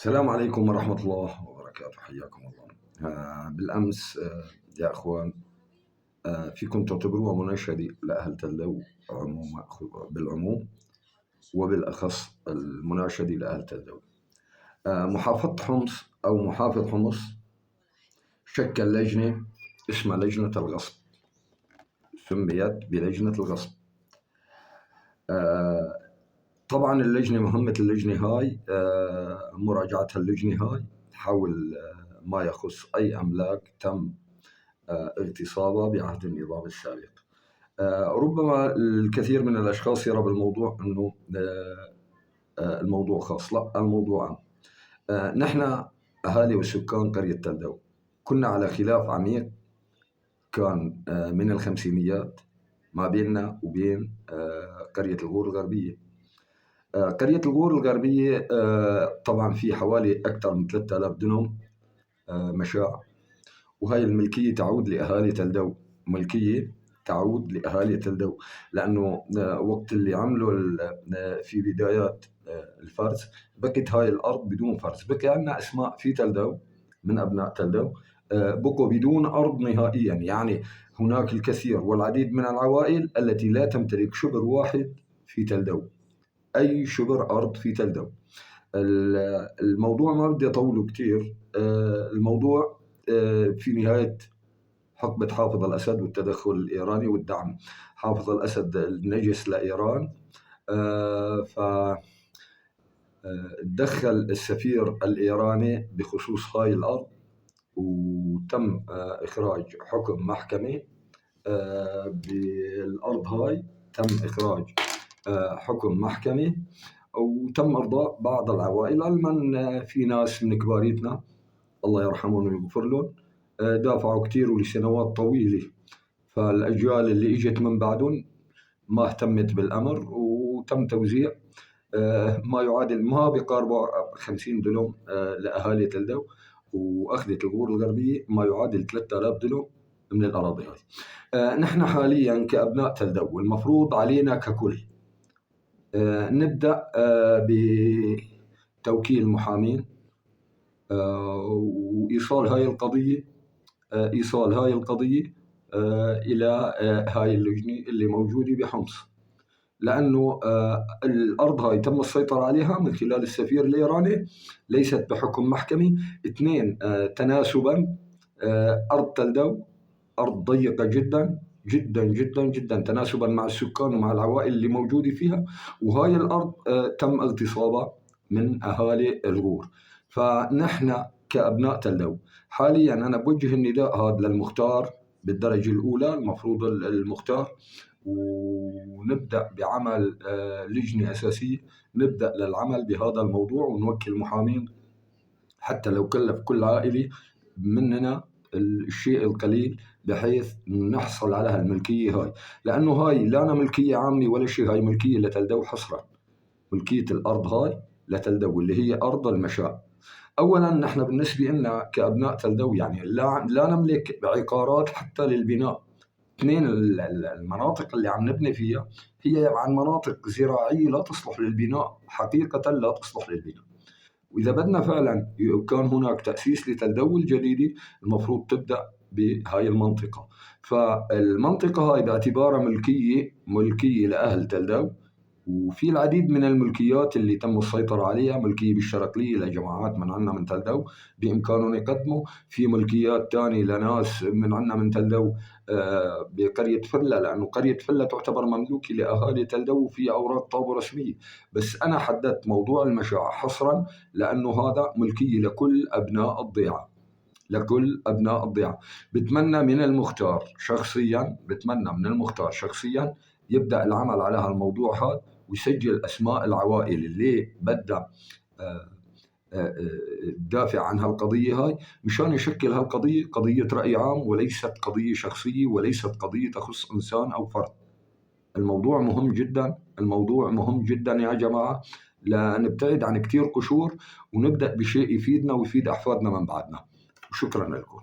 السلام عليكم ورحمة الله وبركاته، حياكم الله. بالأمس يا أخوان، فيكم تعتبروها مناشدة لأهل تلدو بالعموم، وبالأخص المناشدة لأهل تلدو. محافظة حمص أو محافظ حمص شكل لجنة اسمها لجنة الغصب، سميت بلجنة الغصب. طبعا مهمة اللجنة هاي مراجعة اللجنة هاي حول ما يخص أي أملاك تم اغتصابها بعهد النظام السابق. ربما الكثير من الأشخاص يرى بالموضوع أنه الموضوع خاص، لا، الموضوع عام. نحن أهالي وسكان قرية تلدو كنا على خلاف عميق كان من الخمسينيات ما بيننا وبين قرية الغور الغربية. قرية الغور الغربية طبعا في حوالي أكثر من 3000 دنم مشاع، وهي الملكية تعود لأهالي تلدو، ملكية تعود لأهالي تلدو، لأنه وقت اللي عملوا في بدايات الفرز بقت هاي الأرض بدون فرز، بقي عندنا أسماء في تلدو من أبناء تلدو بقوا بدون أرض نهائيا. يعني هناك الكثير والعديد من العوائل التي لا تمتلك شبر واحد في تلدو، أي شبر أرض في تلدو. الموضوع ما بدي أطوله كتير. الموضوع في نهاية حقبة حافظ الأسد والتدخل الإيراني والدعم حافظ الأسد النجس لإيران، فدخل السفير الإيراني بخصوص هاي الأرض، وتم إخراج حكم محكمة بالأرض هاي، تم إخراج حكم محكمة، وتم إرضاء بعض العوائل. علما في ناس من كباريتنا الله يرحمهم ويغفر لهم دافعوا كتير ولسنوات طويلة، فالأجيال اللي إجت من بعدهم ما اهتمت بالأمر، وتم توزيع ما يعادل ما بقاربه 50 دنم لأهالي تلدو، وأخذت الغور الغربية ما يعادل 3000 دنم من الأراضي هاي. نحن حاليا كأبناء تلدو والمفروض علينا ككل نبدأ بتوكيل محامين وإيصال هاي القضية إلى هاي اللجنة اللي موجودة بحمص، لأنه الأرض هاي تم السيطرة عليها من خلال السفير الإيراني، ليست بحكم محكمي. 2 تناسبا أرض تلدو أرض ضيقة جدا جدا جدا جدا تناسبا مع السكان ومع العوائل اللي موجودة فيها، وهاي الأرض تم اغتصابها من أهالي الغور. فنحن كأبناء تلدو حاليا أنا بوجه النداء هذا للمختار بالدرجة الأولى، المفروض المختار، ونبدأ بعمل لجنة أساسية نبدأ للعمل بهذا الموضوع، ونوكل محامين حتى لو كلف كل عائلة مننا الشيء القليل بحيث نحصل على الملكية هاي، لأنه هاي لا ملكية عامة ولا شيء، هاي ملكية لتلدو حصرا. ملكية الأرض هاي لتلدو اللي هي أرض المشاء. أولا نحن بالنسبة لنا كأبناء تلدو يعني لا نملك عقارات حتى للبناء. 2 المناطق اللي عم نبني فيها هي عن مناطق زراعية لا تصلح للبناء، حقيقة لا تصلح للبناء. وإذا بدنا فعلا كان هناك تأسيس لتلدو الجديدة المفروض تبدأ بهاي المنطقة. فالمنطقة هاي باعتبارها ملكية لأهل تلدو، وفي العديد من الملكيات اللي تم السيطرة عليها، ملكية بالشرقلية لجماعات من عنا من تلدو بإمكانهم يقدموا، في ملكيات تانية لناس من عنا من تلدو بقرية فلة، لأنه قرية فلة تعتبر مملوكة لأهالي تلدو وفي أوراق طابو رسمية. بس أنا حددت موضوع المشاع حصرا لأنه هذا ملكية لكل أبناء الضيعة. بتمنى من المختار شخصيا يبدأ العمل على هالموضوع هذا، ويسجل أسماء العوائل اللي بدها تدافع عن هالقضية هاي، مشان يشكل هالقضية قضية رأي عام وليست قضية شخصية وليست قضية تخص إنسان أو فرد. الموضوع مهم جدا يا جماعة، لنبتعد عن كتير قشور ونبدأ بشيء يفيدنا ويفيد أحفادنا من بعدنا. وشكرا لكم.